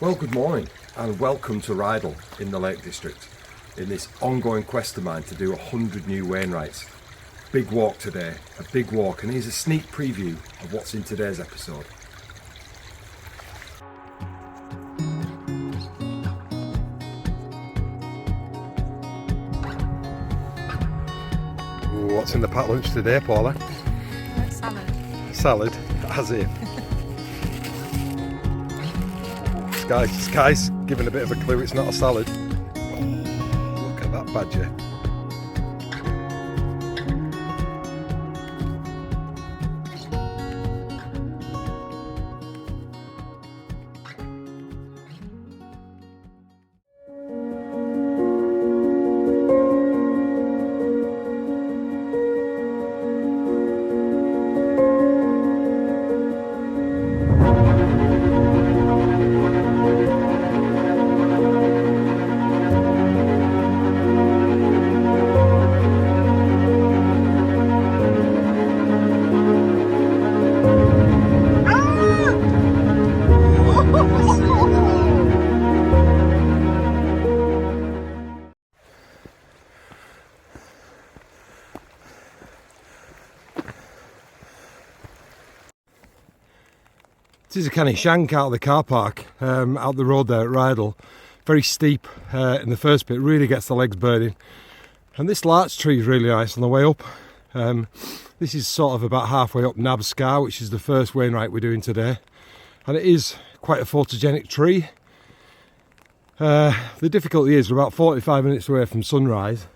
Well, good morning and welcome to Rydal in the Lake District in this ongoing quest of mine to do 100 new Wainwrights. Big walk today, a big walk, and here's a sneak preview of what's in today's episode. What's in the packed lunch today, Paula? Salad. Salad, as if. Sky's giving a bit of a clue it's not a salad. Oh, look at that badger. This is a kind of shank out of the car park, out the road there at Rydal. Very steep in the first bit, really gets the legs burning. And this larch tree is really nice on the way up. This is sort of about halfway up Nab Scar, which is the first Wainwright we're doing today. And it is quite a photogenic tree. The difficulty is we're about 45 minutes away from sunrise.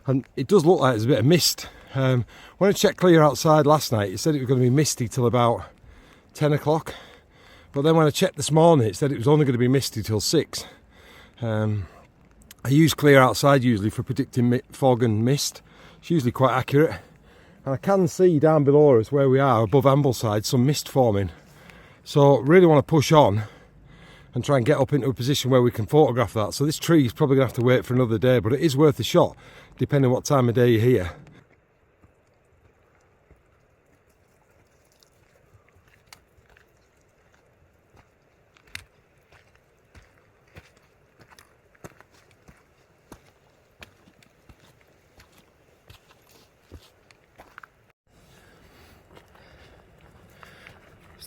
And it does look like there's a bit of mist. When I checked clear outside last night, it said it was going to be misty till about 10 o'clock. But then when I checked this morning, it said it was only going to be misty till 6. I use clear outside usually for predicting fog and mist. It's usually quite accurate. And I can see down below us where we are, above Ambleside, some mist forming. So really want to push on and try and get up into a position where we can photograph that. So this tree is probably going to have to wait for another day, but it is worth a shot, depending on what time of day you're here.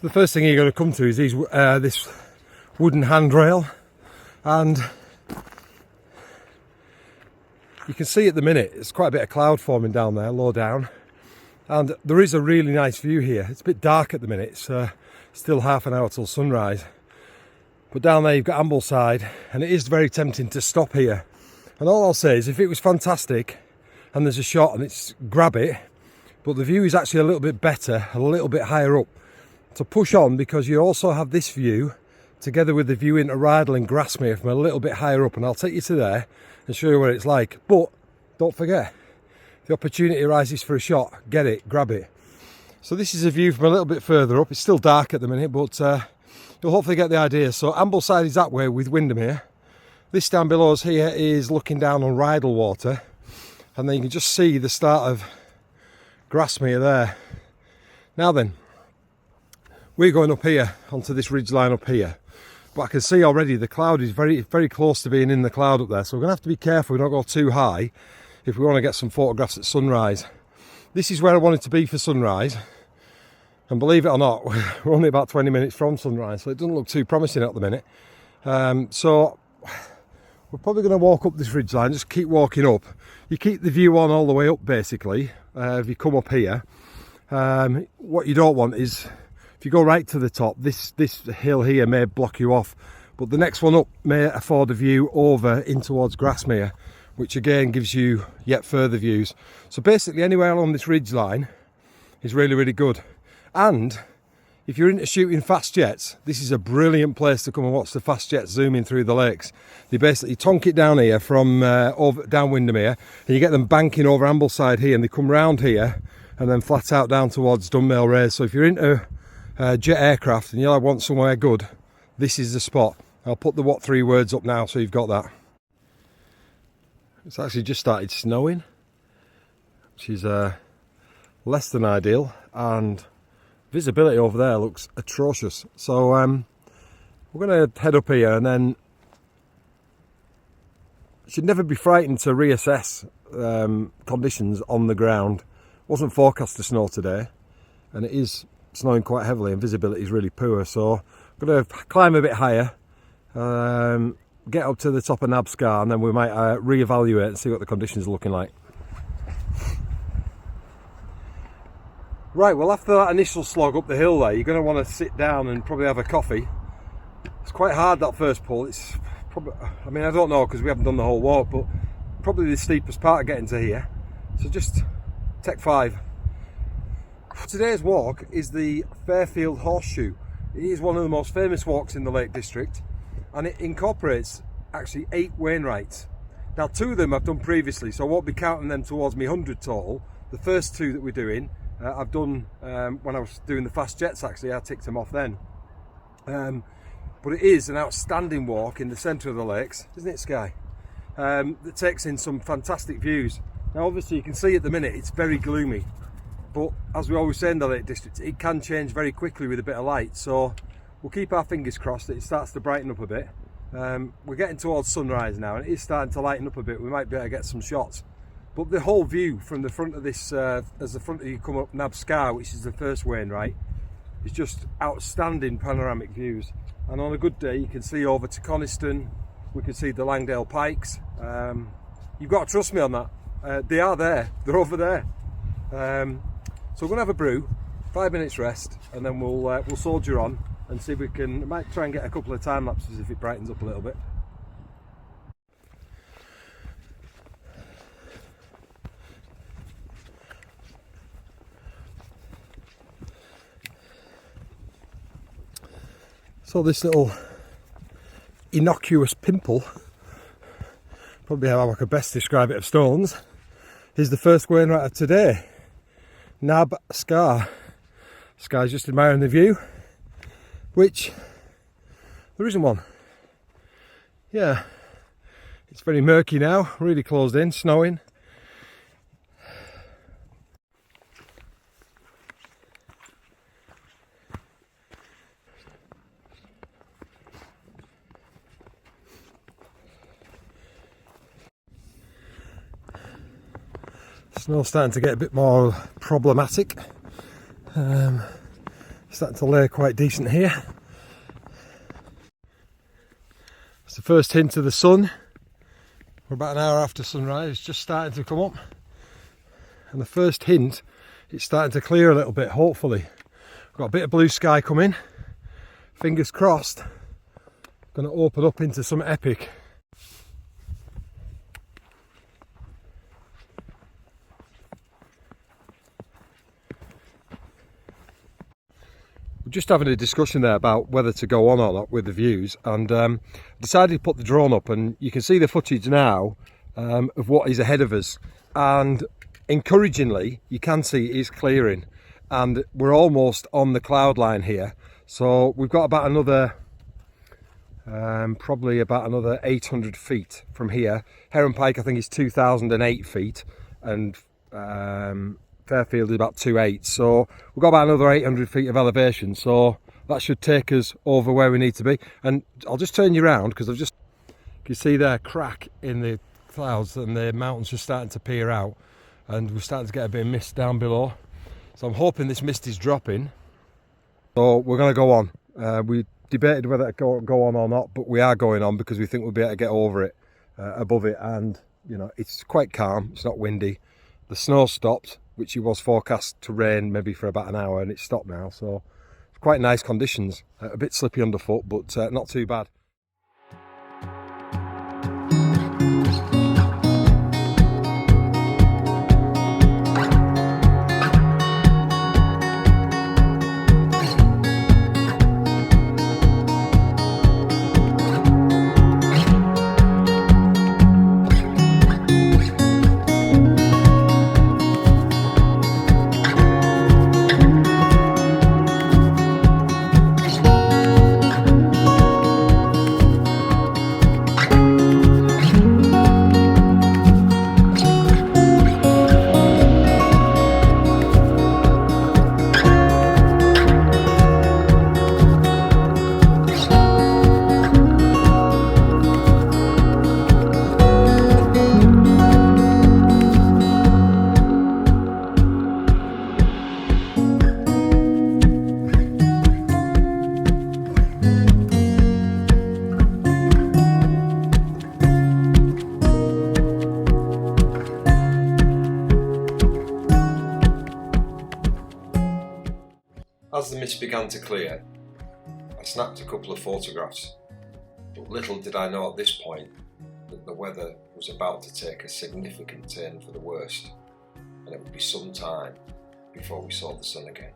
The first thing you're going to come to is this wooden handrail, and you can see at the minute it's quite a bit of cloud forming down there, low down, and there is a really nice view here. It's a bit dark at the minute, it's still half an hour till sunrise, but down there you've got Ambleside, and it is very tempting to stop here. And all I'll say is if it was fantastic and there's a shot and it's grab it, but the view is actually a little bit better, a little bit higher up. To push on, because you also have this view together with the view into Rydal and Grasmere from a little bit higher up, and I'll take you to there and show you what it's like. But don't forget, if the opportunity arises for a shot, get it, grab it. So this is a view from a little bit further up. It's still dark at the minute, but you'll hopefully get the idea. So Ambleside is that way with Windermere. This down below us here is looking down on Rydal water, and then you can just see the start of Grasmere there. Now then, we're going up here onto this ridge line up here, but I can see already the cloud is very, very close to being in the cloud up there, so we're going to have to be careful we don't go too high if we want to get some photographs at sunrise. This is where I wanted to be for sunrise, and believe it or not, we're only about 20 minutes from sunrise, so it doesn't look too promising at the minute. So we're probably going to walk up this ridge line, just keep walking up. You keep the view on all the way up basically, if you come up here. What you don't want is, if you go right to the top, this hill here may block you off, but the next one up may afford a view over in towards Grasmere, which again gives you yet further views. So basically anywhere along this ridge line is really, really good. And if you're into shooting fast jets, this is a brilliant place to come and watch the fast jets zooming through the lakes. They basically tonk it down here from down Windermere, and you get them banking over Ambleside here, and they come round here and then flat out down towards Dunmail Raise. So if you're into jet aircraft and you want somewhere good, this is the spot. I'll put the what 3 words up now so you've got that. It's actually just started snowing, which is less than ideal, and visibility over there looks atrocious. So We're going to head up here, and then you should never be frightened to reassess conditions on the ground. Wasn't forecast to snow today, and it is snowing quite heavily and visibility is really poor, so I'm going to climb a bit higher, get up to the top of Nab Scar, and then we might re-evaluate and see what the conditions are looking like. Right, well, after that initial slog up the hill there, you're going to want to sit down and probably have a coffee. It's quite hard, that first pull. It's probably, I mean, I don't know because we haven't done the whole walk, but probably the steepest part of getting to here. So just take 5. Today's walk is the Fairfield Horseshoe. It is one of the most famous walks in the Lake District, and it incorporates actually 8 Wainwrights. Now 2 of them I've done previously, so I won't be counting them towards me 100 total. The first 2 that we're doing, I've done when I was doing the fast jets. Actually, I ticked them off then. But it is an outstanding walk in the centre of the lakes, isn't it, Sky? That takes in some fantastic views. Now obviously you can see at the minute it's very gloomy, but as we always say in the Lake District, it can change very quickly with a bit of light, so we'll keep our fingers crossed that it starts to brighten up a bit. We're getting towards sunrise now, and it is starting to lighten up a bit. We might be able to get some shots. But the whole view from the front of this, as the front of you come up Nab Scar, which is the first Wainwright, is just outstanding panoramic views. And on a good day, you can see over to Coniston. We can see the Langdale Pikes. You've got to trust me on that. They are there. They're over there. So we're going to have a brew, 5 minutes rest, and then we'll soldier on and see if we can. Might try and get a couple of time lapses if it brightens up a little bit. So this little innocuous pimple, probably how I could best describe it, of stones, is the first Wainwright of today, Nab Scar. Sky's just admiring the view, which there isn't one. Yeah, it's very murky now, really closed in, snowing. Snow's starting to get a bit more problematic. Starting to lay quite decent here. It's the first hint of the sun. We're about an hour after sunrise, it's just starting to come up. And the first hint, it's starting to clear a little bit, hopefully. We've got a bit of blue sky coming. Fingers crossed. Going to open up into some epic. Just having a discussion there about whether to go on or not with the views, and decided to put the drone up, and you can see the footage now of what is ahead of us, and encouragingly you can see it is clearing, and we're almost on the cloud line here. So we've got about another probably about another 800 feet from here. Heron Pike I think is 2008 feet, and Fairfield is about 2.8, so we've got about another 800 feet of elevation, so that should take us over where we need to be. And I'll just turn you around because you can see there crack in the clouds, and the mountains are starting to peer out, and we're starting to get a bit of mist down below, so I'm hoping this mist is dropping. So we're going to go on. We debated whether to go on or not, but we are going on because we think we'll be able to get over it, above it, and you know, it's quite calm, it's not windy. The snow stopped, which it was forecast to rain maybe for about an hour, and it's stopped now, so it's quite nice conditions. A bit slippy underfoot, but not too bad. As the mist began to clear, I snapped a couple of photographs, but little did I know at this point that the weather was about to take a significant turn for the worst, and it would be some time before we saw the sun again.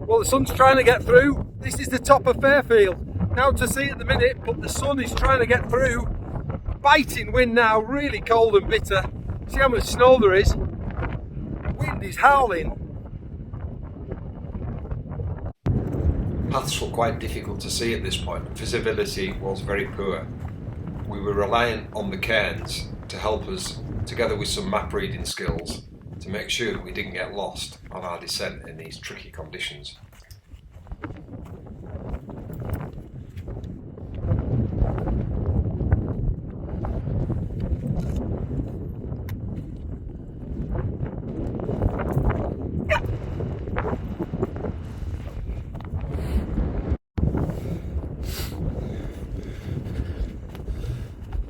Well, the sun's trying to get through. This is the top of Fairfield. Now to see at the minute, but the sun is trying to get through. Biting wind now, really cold and bitter. See how much snow there is. Wind is howling. Paths were quite difficult to see at this point, and visibility was very poor. We were reliant on the cairns to help us, together with some map reading skills, to make sure that we didn't get lost on our descent in these tricky conditions.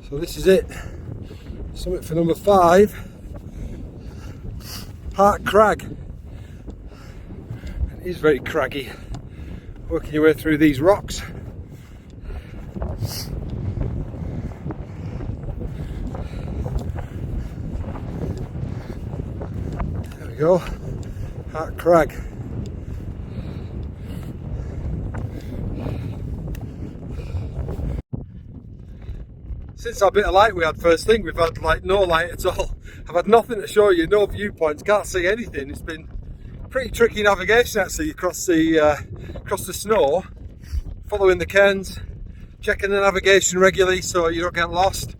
So this is it. Summit for number 5. Hart Crag. It is very craggy. Working your way through these rocks. There we go. Hart Crag. Since our bit of light we had first thing, we've had like no light at all. I've had nothing to show you, no viewpoints, can't see anything. It's been pretty tricky navigation actually across the snow, following the cairns, checking the navigation regularly so you don't get lost.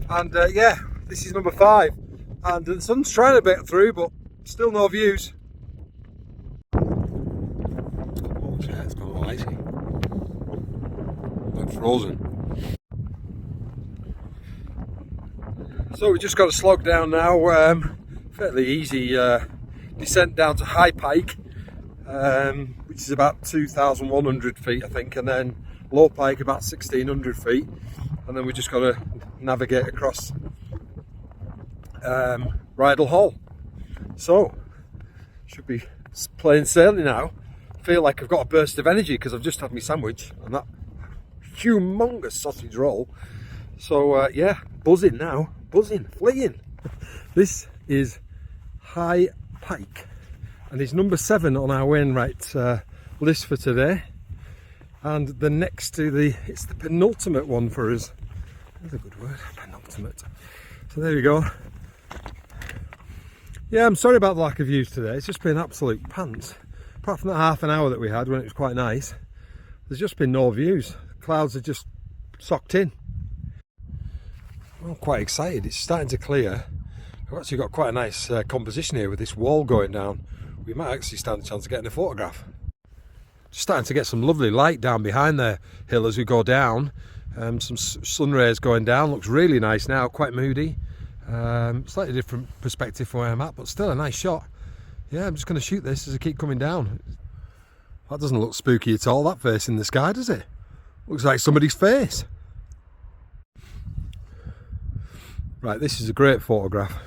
And yeah, this is number 5, and the sun's trying to break through, but still no views. Oh shit, it's gone all icy. Like frozen. So we just got a slog down now, fairly easy descent down to High Pike, which is about 2,100 feet I think, and then Low Pike about 1,600 feet, and then we just got to navigate across Bridle Hall. So, should be plain sailing now. I feel like I've got a burst of energy because I've just had my sandwich and that humongous sausage roll. So yeah, buzzing now. Buzzing, fleeing. This is High Pike, and it's number 7 on our Wainwrights list for today. And the next to it's the penultimate one for us. That's a good word, penultimate. So there you go. Yeah, I'm sorry about the lack of views today. It's just been absolute pants. Apart from that half an hour that we had when it was quite nice, there's just been no views. Clouds are just socked in. I'm quite excited, it's starting to clear. We've actually got quite a nice composition here with this wall going down. We might actually stand a chance of getting a photograph. Just starting to get some lovely light down behind the hill as we go down. Some sun rays going down, looks really nice now, quite moody. Slightly different perspective from where I'm at, but still a nice shot. Yeah, I'm just going to shoot this as I keep coming down. That doesn't look spooky at all, that face in the sky, does it? Looks like somebody's face. Right, this is a great photograph.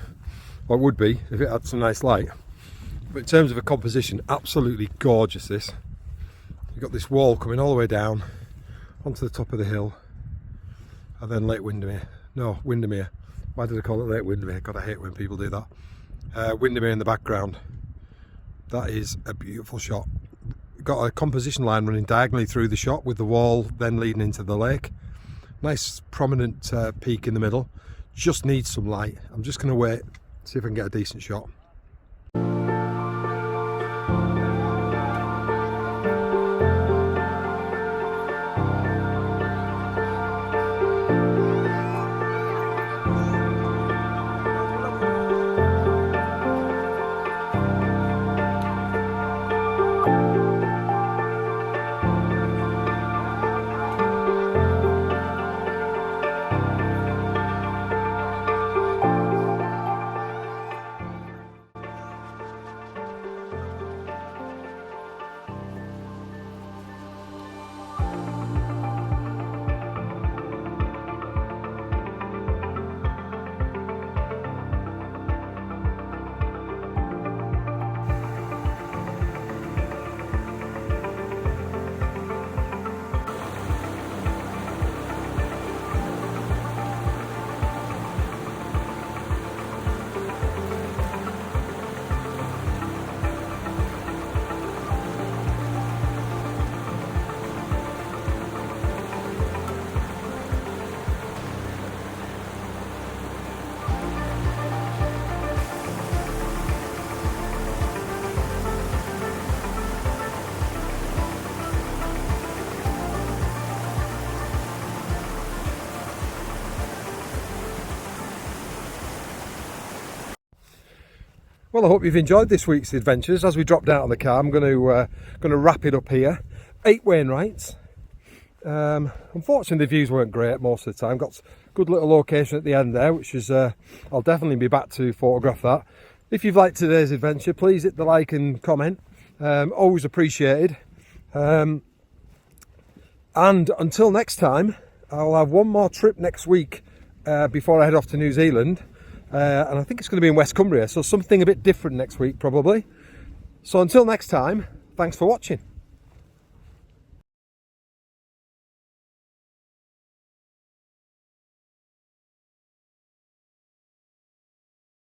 Well, it would be if it had some nice light. But in terms of a composition, absolutely gorgeous this. You've got this wall coming all the way down onto the top of the hill, and then Lake Windermere. No, Windermere. Why did I call it Lake Windermere? God, I hate when people do that. Windermere in the background. That is a beautiful shot. Got a composition line running diagonally through the shot with the wall then leading into the lake. Nice prominent peak in the middle. Just needs some light. I'm just going to wait, see if I can get a decent shot. Well, I hope you've enjoyed this week's adventures. As we drop down on the car, I'm going to wrap it up here. 8 Wainwrights. Unfortunately, the views weren't great most of the time. Got a good little location at the end there, which is I'll definitely be back to photograph that. If you've liked today's adventure, please hit the like and comment. Always appreciated. And until next time, I'll have one more trip next week before I head off to New Zealand. And I think it's going to be in West Cumbria, so something a bit different next week probably. So until next time, thanks for watching.